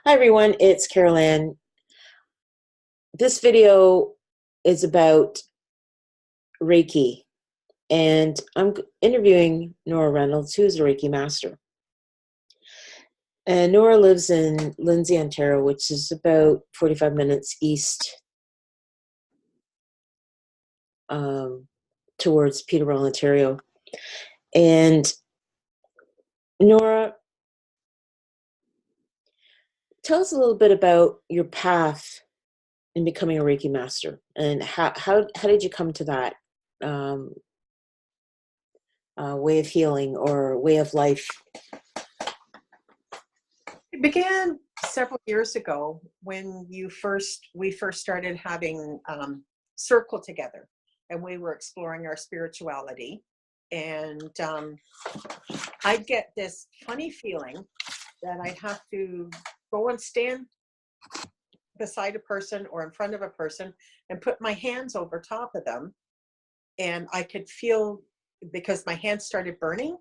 Hi everyone, it's Carol Ann. This video is about Reiki, and I'm interviewing Nora Reynolds, who is a Reiki master. And Nora lives in Lindsay, Ontario, which is about 45 minutes east towards Peterborough, Ontario. And Nora, tell us a little bit about your path in becoming a Reiki master, and how did you come to that way of healing or way of life? It began several years ago when we first started having circle together, and we were exploring our spirituality. And I'd get this funny feeling that I'd have to go and stand beside a person or in front of a person and put my hands over top of them. And I could feel, because my hands started burning,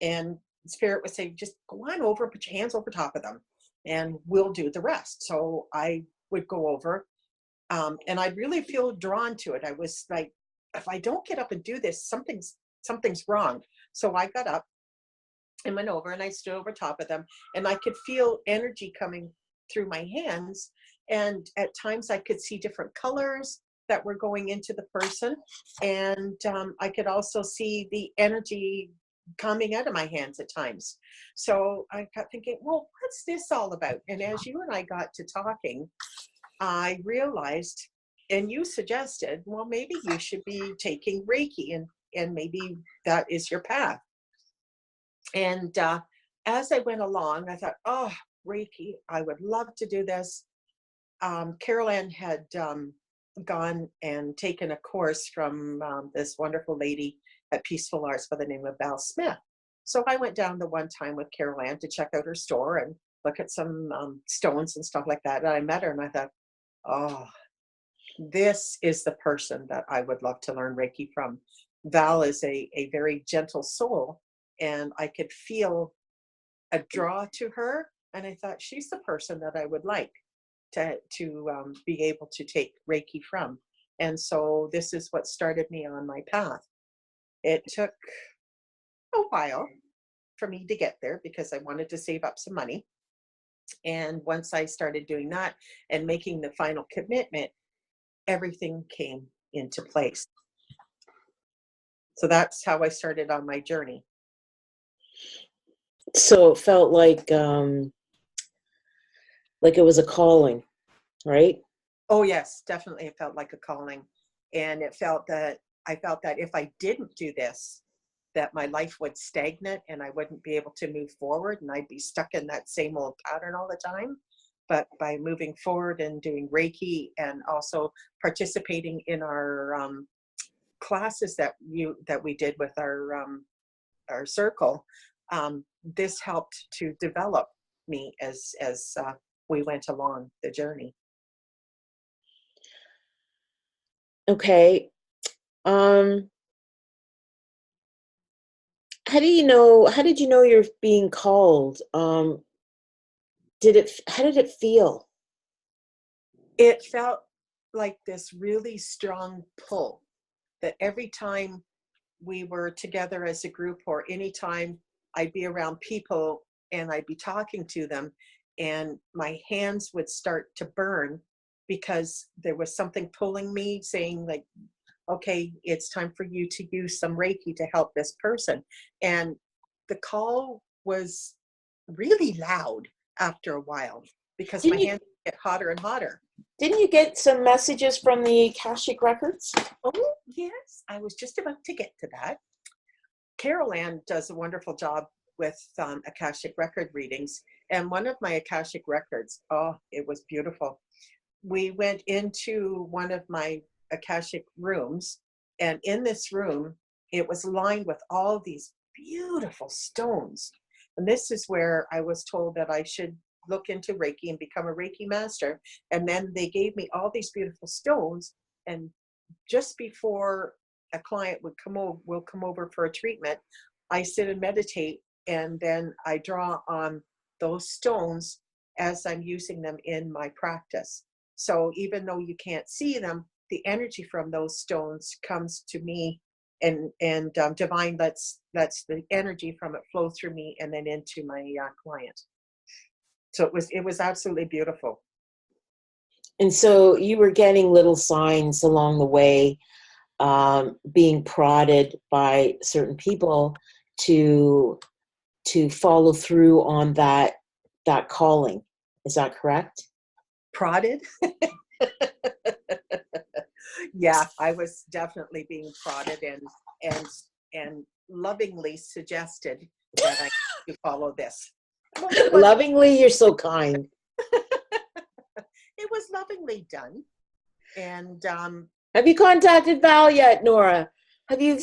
and Spirit would say, just go on over, put your hands over top of them, and we'll do the rest. So I would go over, and I'd really feel drawn to it. I was like, if I don't get up and do this, something's wrong. So I got up and went over, and I stood over top of them, and I could feel energy coming through my hands. And at times I could see different colors that were going into the person. And I could also see the energy coming out of my hands at times. So I got thinking, well, what's this all about? And as you and I got to talking, I realized, and you suggested, well, maybe you should be taking Reiki, and maybe that is your path. And as I went along, I thought, oh, Reiki, I would love to do this. Carol Ann had gone and taken a course from this wonderful lady at Peaceful Arts by the name of Val Smith. So I went down the one time with Carol Ann to check out her store and look at some stones and stuff like that. And I met her, and I thought, oh, this is the person that I would love to learn Reiki from. Val is a very gentle soul, and I could feel a draw to her. And I thought, she's the person that I would like to be able to take Reiki from. And so this is what started me on my path. It took a while for me to get there because I wanted to save up some money. And once I started doing that and making the final commitment, everything came into place. So that's how I started on my journey. So it felt like it was a calling, right? Oh yes, definitely. It felt like a calling. And I felt that if I didn't do this, that my life would stagnate and I wouldn't be able to move forward, and I'd be stuck in that same old pattern all the time. But by moving forward and doing Reiki, and also participating in our classes that we did with our circle, this helped to develop me as we went along the journey. Okay. How did you know you're being called? How did it feel? It felt like this really strong pull, that every time we were together as a group, or anytime I'd be around people and I'd be talking to them, and my hands would start to burn because there was something pulling me, saying like, okay, it's time for you to use some Reiki to help this person. And the call was really loud after a while because my Didn't you hands get hotter and hotter. didn't you get some messages from the Akashic records? Oh, yes, I was just about to get to that. Carol Ann does a wonderful job with Akashic record readings. And one of my Akashic records, oh, it was beautiful. We went into one of my Akashic rooms, and in this room, it was lined with all these beautiful stones. And this is where I was told that I should look into Reiki and become a Reiki master. And then they gave me all these beautiful stones. And just before a client will come over for a treatment, I sit and meditate, and then I draw on those stones, as I'm using them in my practice. So even though you can't see them, the energy from those stones comes to me, and divine lets the energy from it flow through me and then into my client. So it was absolutely beautiful. And so you were getting little signs along the way, being prodded by certain people to follow through on that calling. Is that correct? Prodded? Yeah, I was definitely being prodded and lovingly suggested that I should follow this. Lovingly, you're so kind. It was lovingly done. And have you contacted Val yet, Nora? Have you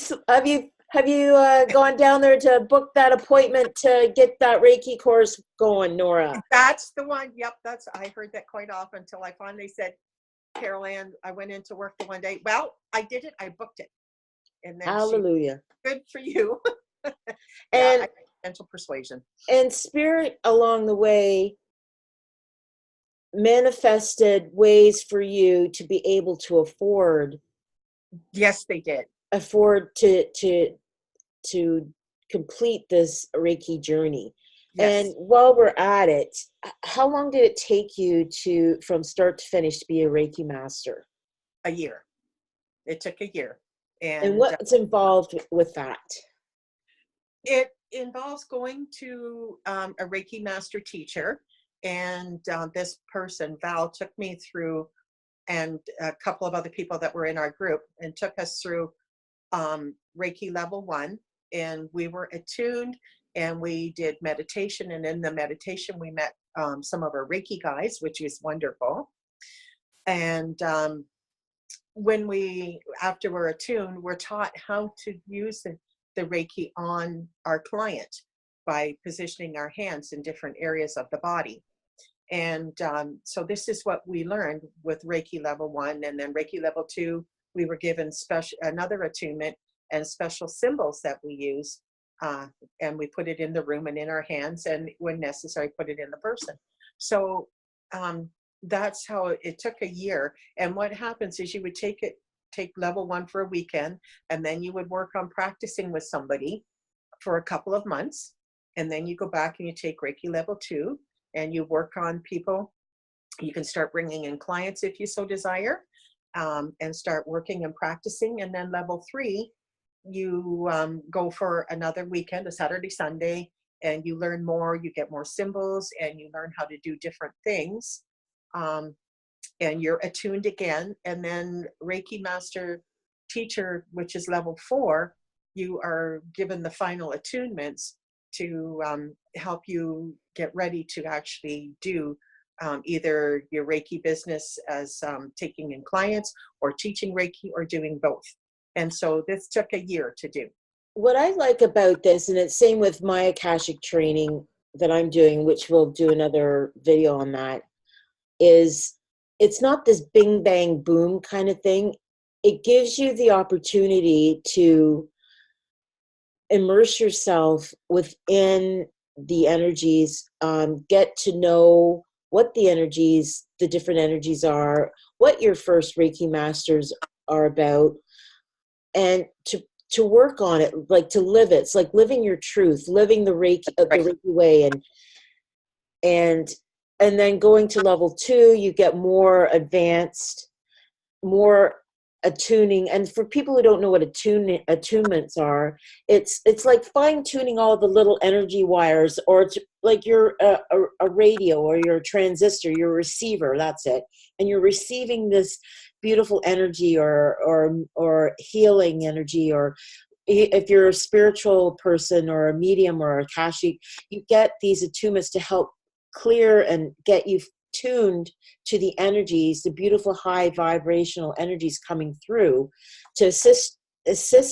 gone down there to book that appointment to get that Reiki course going, Nora? That's the one. Yep, I heard that quite often until I finally said, Carol Ann, I went into work the one day. Well, I did it. I booked it. And then hallelujah. Good for you. And yeah, mental persuasion. And spirit along the way manifested ways for you to be able to afford. Yes, they did. Afford to complete this Reiki journey. Yes. And while we're at it, how long did it take you from start to finish to be a Reiki master? A year. It took a year. And what's involved with that? It involves going to a Reiki master teacher, and this person, Val, took me through, and a couple of other people that were in our group, and took us through Reiki level 1, and we were attuned, and we did meditation, and in the meditation we met some of our Reiki guys, which was wonderful. And after we're attuned, we're taught how to use the Reiki on our client by positioning our hands in different areas of the body. And so this is what we learned with Reiki level 1, and then Reiki level 2, we were given another attunement and special symbols that we use, and we put it in the room and in our hands, and when necessary, put it in the person. So that's how it took a year. And what happens is you would take level 1 for a weekend, and then you would work on practicing with somebody for a couple of months, and then you go back and you take Reiki level 2, and you work on people. You can start bringing in clients if you so desire, and start working and practicing. And then level 3, you go for another weekend, a Saturday, Sunday, and you learn more, you get more symbols, and you learn how to do different things. And you're attuned again. And then Reiki master teacher, which is level 4, you are given the final attunements to help you get ready to actually do either your Reiki business as taking in clients, or teaching Reiki, or doing both. And so this took a year to do. What I like about this, and it's same with my Akashic training that I'm doing, which we'll do another video on that, is it's not this bing, bang, boom kind of thing. It gives you the opportunity to immerse yourself within the energies, get to know what the different energies are, what your first Reiki masters are about, and to work on it, like to live it. It's like living your truth, living the Reiki, the Reiki way, and then going to level 2, you get more advanced, more attuning. And for people who don't know what attunements are, it's like fine-tuning all the little energy wires, or it's like you're a radio, or you're a transistor, you're a receiver, that's it. And you're receiving this beautiful energy, or healing energy, or if you're a spiritual person or a medium or a Akashic, you get these attunements to help clear and get you tuned to the energies, the beautiful high vibrational energies coming through, to assist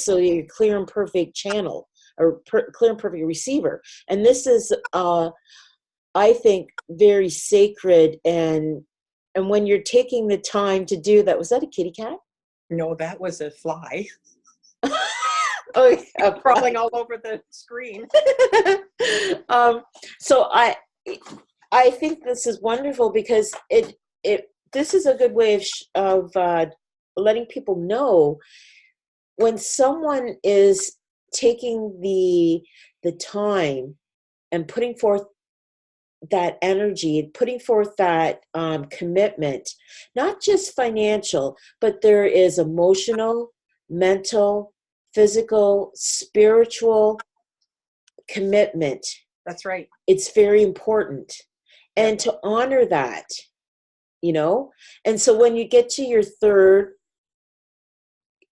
so you're clear and perfect channel, or clear and perfect receiver. And this is I think very sacred, and when you're taking the time to do that. Was that a kitty cat? No, that was a fly. Oh, yeah. Crawling all over the screen. So I think this is wonderful because this is a good way of letting people know when someone is taking the time and putting forth that energy, putting forth that commitment, not just financial, but there is emotional, mental, physical, spiritual commitment. That's right. It's very important. Yep. And to honor that, you know? And so when you get to your third,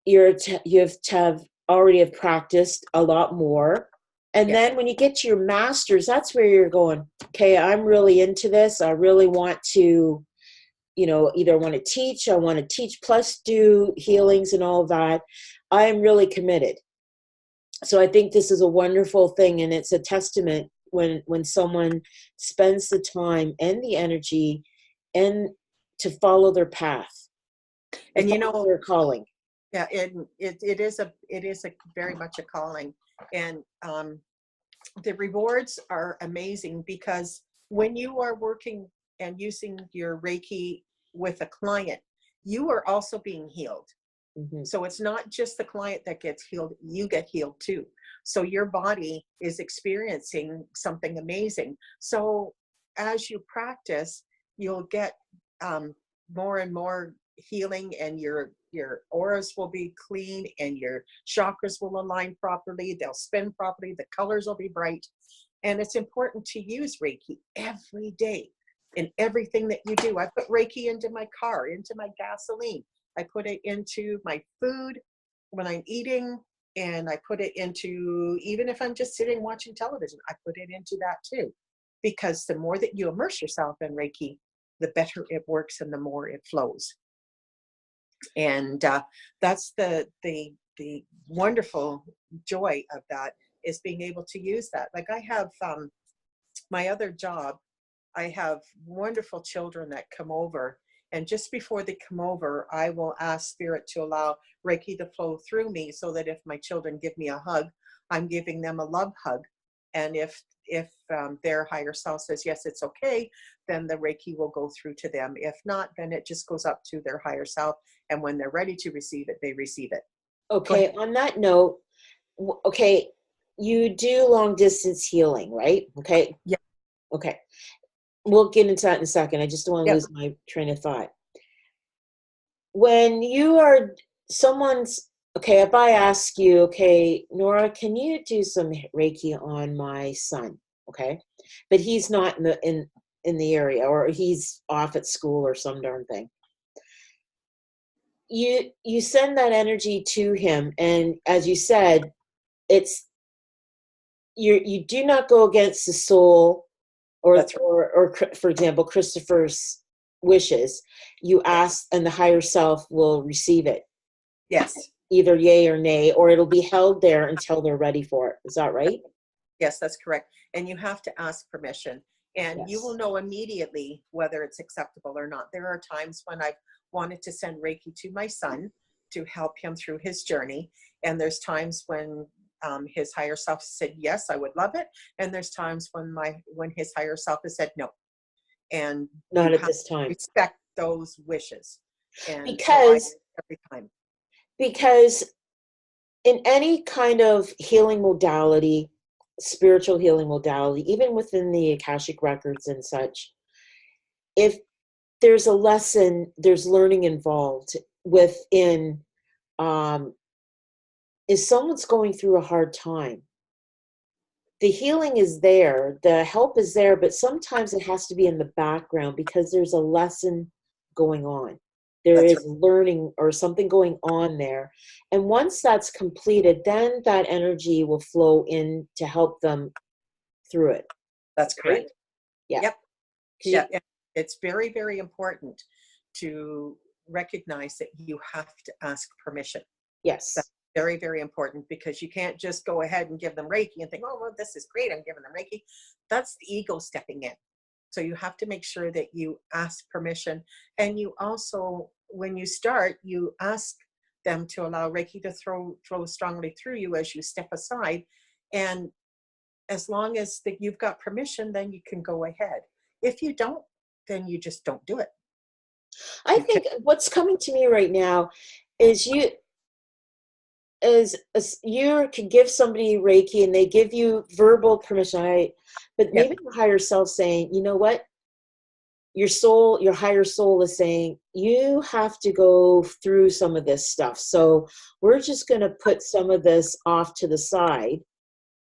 you have to have already have practiced a lot more. And Yes. then when you get to your masters, that's where you're going, okay, I'm really into this. I really want to, either want to teach, I want to teach plus do healings and all of that. I am really committed. So I think this is a wonderful thing, and it's a testament when someone spends the time and the energy and to follow their path, to And follow their calling. yeah, it is a very much a calling, and the rewards are amazing because when you are working and using your Reiki with a client, you are also being healed. Mm-hmm. So it's not just the client that gets healed, you get healed too. So your body is experiencing something amazing. So as you practice, you'll get more and more healing, and your auras will be clean, and your chakras will align properly, they'll spin properly, the colors will be bright. And it's important to use Reiki every day in everything that you do. I put Reiki into my car, into my gasoline. I put it into my food when I'm eating, and I put it into, even if I'm just sitting watching television, I put it into that too. Because the more that you immerse yourself in Reiki, the better it works and the more it flows. And that's the wonderful joy of that, is being able to use that. Like I have my other job, I have wonderful children that come over, and just before they come over, I will ask Spirit to allow Reiki to flow through me, so that if my children give me a hug, I'm giving them a love hug. And if their higher self says yes, it's okay, then the Reiki will go through to them. If not, then it just goes up to their higher self, and when they're ready to receive it, they receive it. Okay, on that note, okay, you do long distance healing, right? Okay. Yeah. Okay. We'll get into that in a second. I just don't want to Yep. lose my train of thought. When you are okay, if I ask you, okay, Nora, can you do some Reiki on my son? Okay. But he's not in the area, or he's off at school or some darn thing. You send that energy to him, and as you said, it's you do not go against the soul, or That's right. or for example Christopher's wishes. You ask, and the higher self will receive it, Yes. either yay or nay, or it'll be held there until they're ready for it. Is that right? Yes, that's correct. And you have to ask permission, and you will Yes. know immediately whether it's acceptable or not. There are times when I've wanted to send Reiki to my son to help him through his journey. And there's times when his higher self said, yes, I would love it. And there's times when his higher self has said no. And Not you at have this to time. respect those wishes. And so I because every time. because in any kind of healing modality, spiritual healing modality, even within the Akashic records and such, if there's a lesson, there's learning involved within. um, if someone's going through a hard time, the healing is there, the help is there, but sometimes it has to be in the background because there's a lesson going on. There That's right. is learning or something going on there. And once that's completed, then that energy will flow in to help them through it. That's Right? correct. Yeah. Yep. 'Cause Yeah. And it's very, very important to recognize that you have to ask permission. That's yes. very, very important, because you can't just go ahead and give them Reiki and think, oh, well, this is great, I'm giving them Reiki. That's the ego stepping in. So you have to make sure that you ask permission. And you also, when you start, you ask them to allow Reiki to flow strongly through you as you step aside. And as long as that you've got permission, then you can go ahead. If you don't, then you just don't do it. I You can, think what's coming to me right now is as you can give somebody Reiki and they give you verbal permission, but yeah, maybe the higher self saying, you know what, your soul, your higher soul is saying, you have to go through some of this stuff. So we're just going to put some of this off to the side.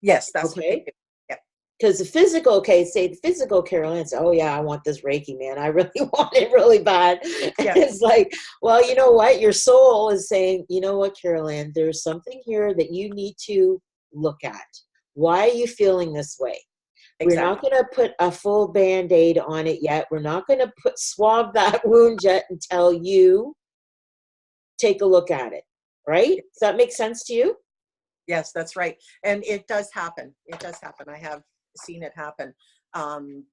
yes, that's what they Okay. do. Yeah, Because the physical, okay, say the physical Carolyn says, oh yeah, I want this Reiki, man. I really want it really bad. yeah, It's like, well, you know what? Your soul is saying, you know what, Carolyn, there's something here that you need to look at. Why are you feeling this way? We're not exactly. going to put a full Band-Aid on it yet. We're not going to swab that wound yet until you take a look at it. Right? Does that make sense to you? Yes, that's right. And it does happen. It does happen. I have seen it happen. Um,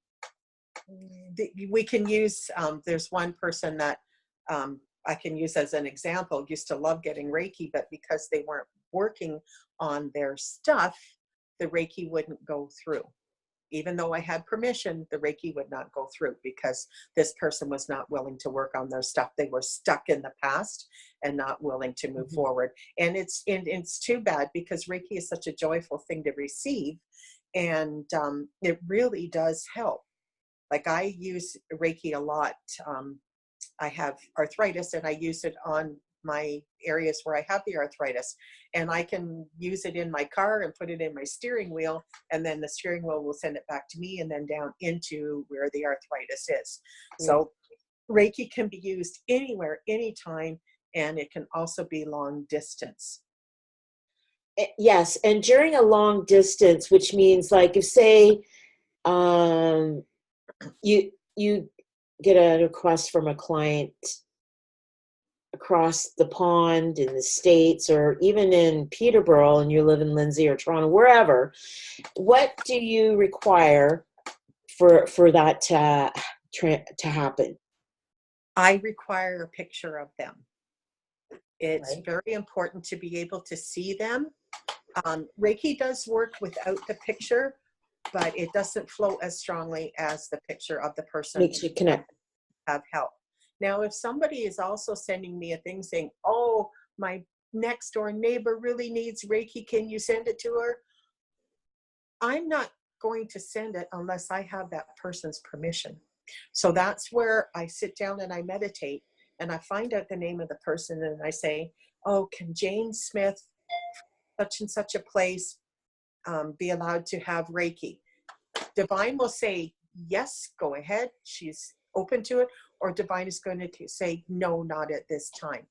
we can use, there's one person that I can use as an example, used to love getting Reiki, but because they weren't working on their stuff, the Reiki wouldn't go through. Even though I had permission, the Reiki would not go through because this person was not willing to work on their stuff. They were stuck in the past and not willing to move Mhm. forward. And it's too bad because Reiki is such a joyful thing to receive. And it really does help. Like I use Reiki a lot. I have arthritis and I use it on my areas where I have the arthritis. And I can use it in my car and put it in my steering wheel. And then the steering wheel will send it back to me and then down into where the arthritis is. Yeah. So Reiki can be used anywhere, anytime. And it can also be long distance. Yes, and during a long distance, which means like if say um, you get a request from a client across the pond in the States or even in Peterborough and you live in Lindsay or Toronto, wherever, what do you require for that to happen? I require a picture of them. It's Right. very important to be able to see them. Reiki does work without the picture, but it doesn't flow as strongly as the picture of the person Makes you that connect. have help. Now, if somebody is also sending me a thing saying, oh, my next door neighbor really needs Reiki, can you send it to her? I'm not going to send it unless I have that person's permission. So that's where I sit down and I meditate and I find out the name of the person and I say, oh, can Jane Smith, such and such a place, be allowed to have Reiki? Divine will say, yes, go ahead. She's open to it. Or Divine is going to say, no, not at this time.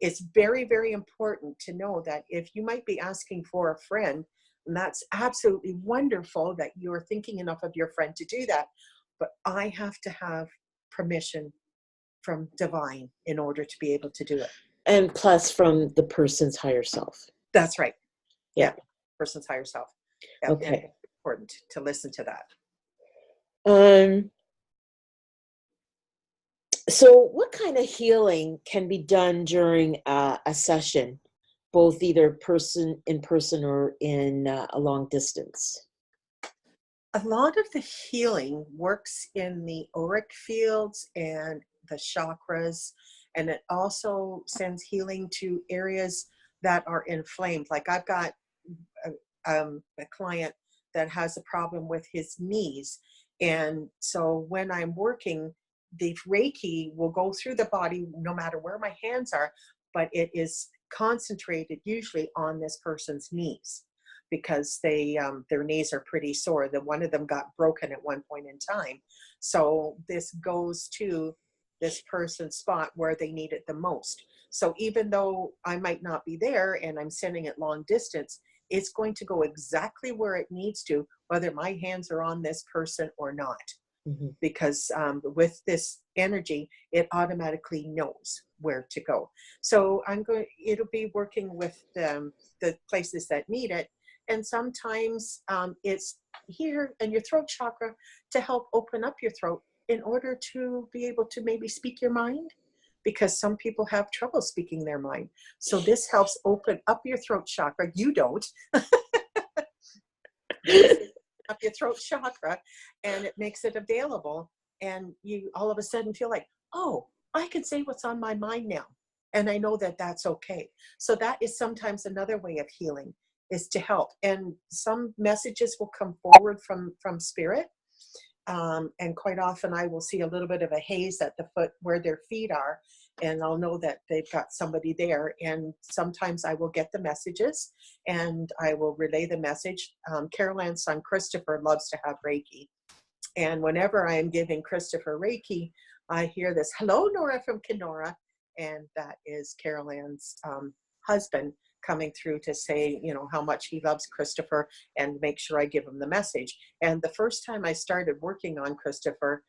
It's very, very important to know that if you might be asking for a friend, and that's absolutely wonderful that you're thinking enough of your friend to do that, but I have to have permission from Divine in order to be able to do it. And plus from the person's higher self. That's right. Yeah. Yeah. Person's higher self. Yeah. And Okay. it's important to listen to that. Um, so what kind of healing can be done during a session, both either in person or in a long distance? A lot of the healing works in the auric fields and the chakras, and it also sends healing to areas that are inflamed. Like I've got a client that has a problem with his knees, and so when I'm working, the Reiki will go through the body no matter where my hands are, but it is concentrated usually on this person's knees because their knees are pretty sore. The one of them got broken at one point in time, so this goes to this person's spot where they need it the most. So even though I might not be there and I'm sending it long distance, it's going to go exactly where it needs to, whether my hands are on this person or not. Mm-hmm. Because with this energy, it automatically knows where to go. So it'll be working with the places that need it. And sometimes it's here in your throat chakra to help open up your throat in order to be able to maybe speak your mind, because some people have trouble speaking their mind. So this helps open up your throat chakra. You don't. up your throat chakra, and it makes it available. And you all of a sudden feel like, oh, I can say what's on my mind now. And I know that that's okay. So that is sometimes another way of healing, is to help. And some messages will come forward from spirit. And quite often I will see a little bit of a haze at the foot where their feet are, and I'll know that they've got somebody there. And sometimes I will get the messages and I will relay the message. Carol Ann's son Christopher loves to have Reiki, and whenever I am giving Christopher Reiki, I hear this, "Hello, Nora from Kenora," and that is Carol Ann's husband coming through to say, you know, how much he loves Christopher and make sure I give him the message. And the first time I started working on Christopher,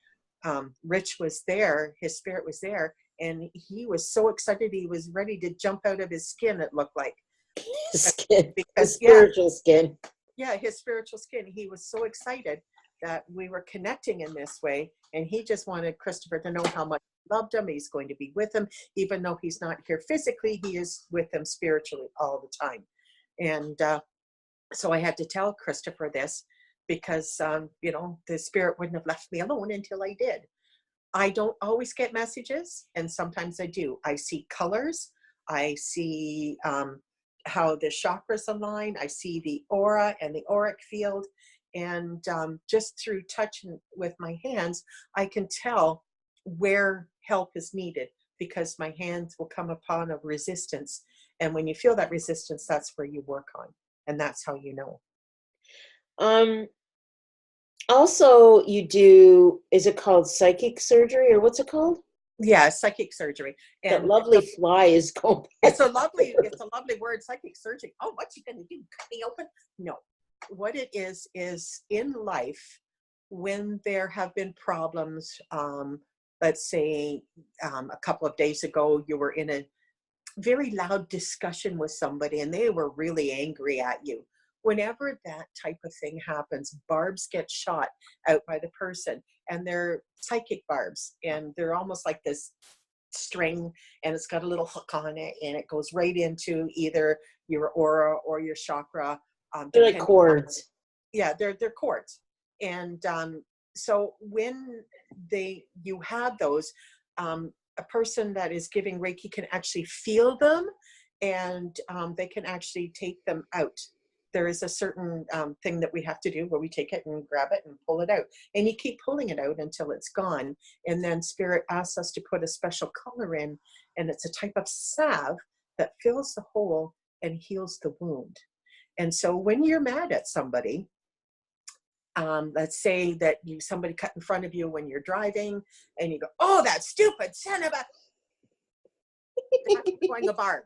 Rich was there, his spirit was there, and he was so excited he was ready to jump out of his skin, it looked like. Skin, the Because spiritual skin. yeah, his spiritual skin. He was so excited that we were connecting in this way, and he just wanted Christopher to know how much he loved him. He's going to be with him, even though he's not here physically, he is with him spiritually all the time. And so I had to tell Christopher this, because you know, the spirit wouldn't have left me alone until I did. I don't always get messages, and sometimes I do. I see colors. I see how the chakras align. I see the aura and the auric field. And just through touching with my hands, I can tell where help is needed, because my hands will come upon a resistance. And when you feel that resistance, that's where you work on. And that's how you know. Also, you do, is it called psychic surgery, or what's it called? Yeah, psychic surgery. That And lovely fly is going. it's a lovely word, psychic surgery. Oh, what you gonna do? Cut me open? No. What it is in life, when there have been problems, let's say a couple of days ago, you were in a very loud discussion with somebody and they were really angry at you. Whenever that type of thing happens, barbs get shot out by the person, and they're psychic barbs, and they're almost like this string, and it's got a little hook on it, and it goes right into either your aura or your chakra. They're like cords. Yeah, they're cords. And so when you have those, a person that is giving Reiki can actually feel them, and they can actually take them out. There is a certain thing that we have to do where we take it and grab it and pull it out. And you keep pulling it out until it's gone. And then spirit asks us to put a special color in, and it's a type of salve that fills the hole and heals the wound. And so when you're mad at somebody, let's say that somebody cut in front of you when you're driving, and you go, "Oh, that stupid son of a," that's going a barb.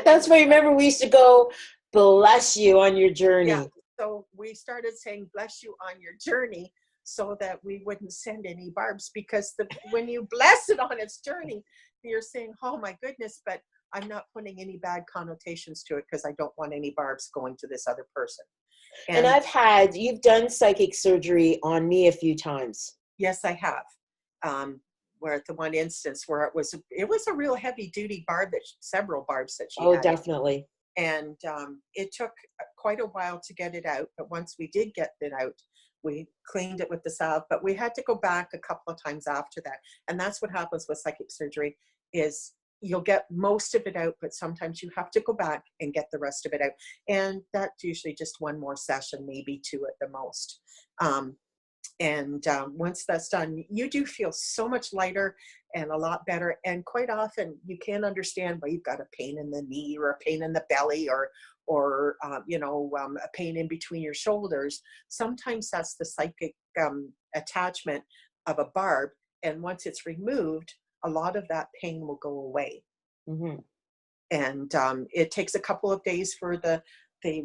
That's why, remember, we used to go, "Bless you on your journey." Yeah. So we started saying "bless you on your journey," so that we wouldn't send any barbs, because when you bless it on its journey, you're saying, "Oh my goodness," but I'm not putting any bad connotations to it, because I don't want any barbs going to this other person. And you've done psychic surgery on me a few times. Yes, I have. Where at the one instance where it was a real heavy duty barb, several barbs that she had. Oh, definitely. And it took quite a while to get it out. But once we did get it out, we cleaned it with the salve, but we had to go back a couple of times after that. And that's what happens with psychic surgery, is you'll get most of it out, but sometimes you have to go back and get the rest of it out. And that's usually just one more session, maybe two at the most. And once that's done, you do feel so much lighter and a lot better. And quite often you can't understand why you've got a pain in the knee or a pain in the belly or a pain in between your shoulders. Sometimes that's the psychic attachment of a barb. And once it's removed, a lot of that pain will go away. Mm-hmm. And it takes a couple of days for the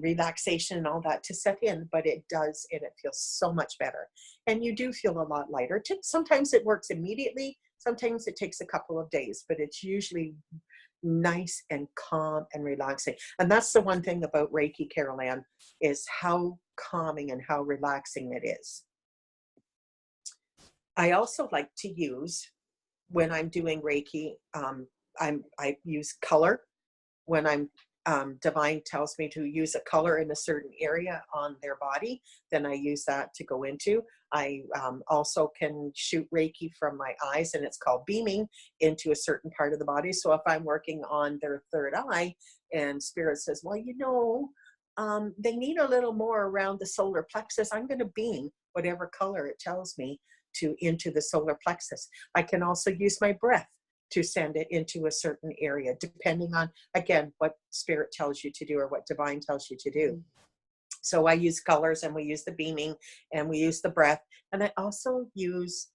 relaxation and all that to set in, but it does, and it feels so much better. And you do feel a lot lighter. Sometimes it works immediately. Sometimes it takes a couple of days, but it's usually nice and calm and relaxing. And that's the one thing about Reiki, Carol Ann, is how calming and how relaxing it is. I also like to use, when I'm doing Reiki, I use color. When I'm divine tells me to use a color in a certain area on their body, then I use that to go into. I also can shoot Reiki from my eyes, and it's called beaming into a certain part of the body. So if I'm working on their third eye and spirit says, well, they need a little more around the solar plexus, I'm going to beam whatever color it tells me to into the solar plexus. I can also use my breath to send it into a certain area, depending on, again, what spirit tells you to do or what divine tells you to do. So I use colors, and we use the beaming, and we use the breath. And I also use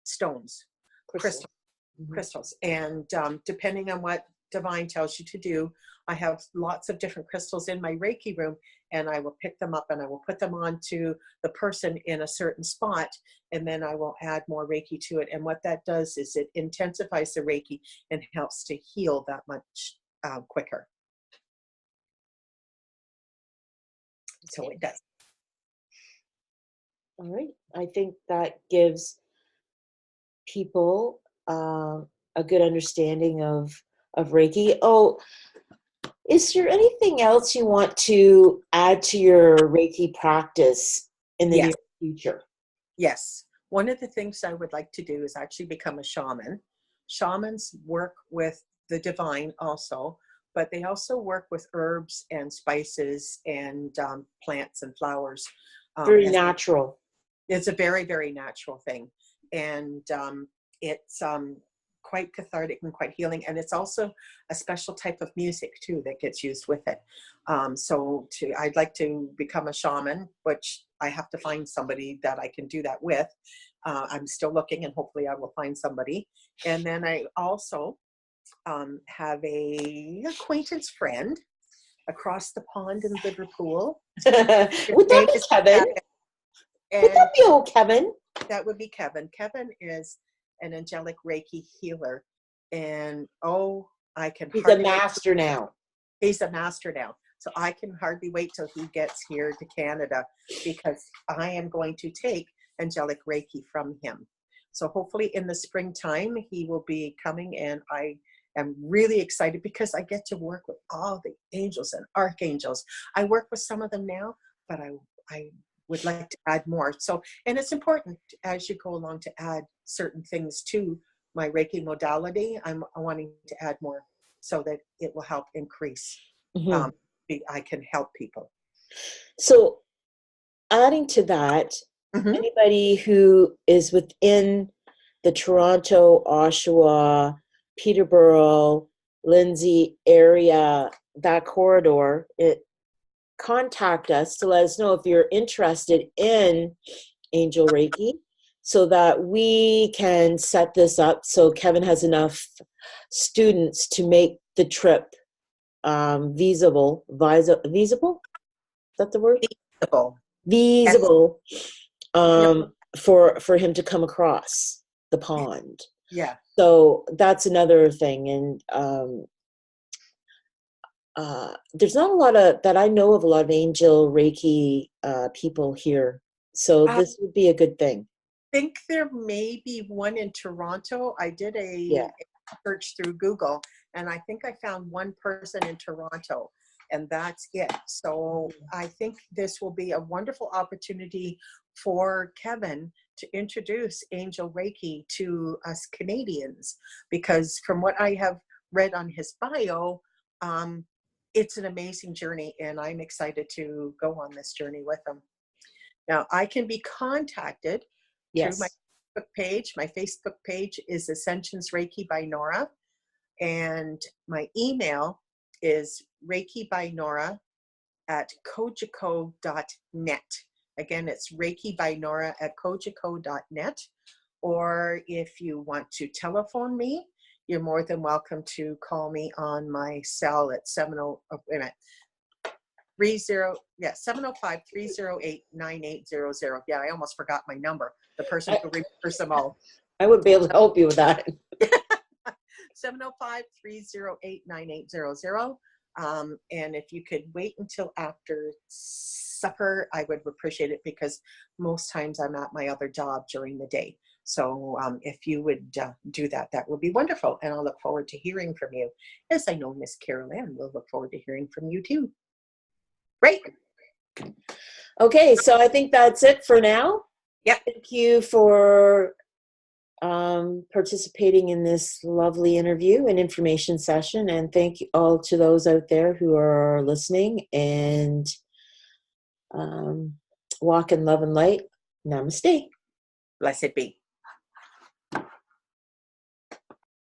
stones, crystals. And depending on what divine tells you to do, I have lots of different crystals in my Reiki room, and I will pick them up and I will put them onto the person in a certain spot, and then I will add more Reiki to it. And what that does is it intensifies the Reiki and helps to heal that much quicker. So it does. All right. I think that gives people a good understanding of Reiki. Oh, is there anything else you want to add to your Reiki practice in the near future? Yes. One of the things I would like to do is actually become a shaman. Shamans work with the divine also, but they also work with herbs and spices and plants and flowers. Very natural. It's a very, very natural thing. And it's quite cathartic and quite healing. And it's also a special type of music too that gets used with it. I'd like to become a shaman, which I have to find somebody that I can do that with. I'm still looking, and hopefully I will find somebody. And then I also have a acquaintance friend across the pond in Liverpool. Would that be Kevin? Would that be old Kevin? That would be Kevin. Kevin is an angelic Reiki healer, and he's a master now. He's a master now. So I can hardly wait till he gets here to Canada, because I am going to take angelic Reiki from him. So hopefully in the springtime he will be coming, and I am really excited because I get to work with all the angels and archangels. I work with some of them now, but I would like to add more. So, and it's important as you go along to add certain things to my Reiki modality. I'm wanting to add more so that it will help increase. I can help people. So adding to that, anybody who is within the Toronto, Oshawa, Peterborough, Lindsay area, that corridor, contact us to let us know if you're interested in Angel Reiki, so that we can set this up so Kevin has enough students to make the trip feasible. Is that the word? Feasible. For him to come across the pond. Yeah. So that's another thing. And there's not a lot of, that I know of, a lot of Angel Reiki people here. So this would be a good thing. I think there may be one in Toronto. I did a search through Google, and I think I found one person in Toronto, and that's it. So I think this will be a wonderful opportunity for Kevin to introduce Angel Reiki to us Canadians, because from what I have read on his bio, it's an amazing journey, and I'm excited to go on this journey with him. Now, I can be contacted through my Facebook page. My Facebook page is Ascensions Reiki by Nora, and my email is reikibynora@kojiko.net. Again, it's reikibynora@kojiko.net. Or if you want to telephone me, you're more than welcome to call me on my cell at 705-308-9800. Yeah, I almost forgot my number. The person who remembers them all. I would be able to help you with that. 705-308-9800. And if you could wait until after supper, I would appreciate it, because most times I'm at my other job during the day. So if you would do that, that would be wonderful. And I'll look forward to hearing from you. As I know Miss Carol Ann will look forward to hearing from you too. Great. Okay, so I think that's it for now. Yep. Thank you for participating in this lovely interview and information session. And thank you all to those out there who are listening, and walk in love and light. Namaste. Blessed be.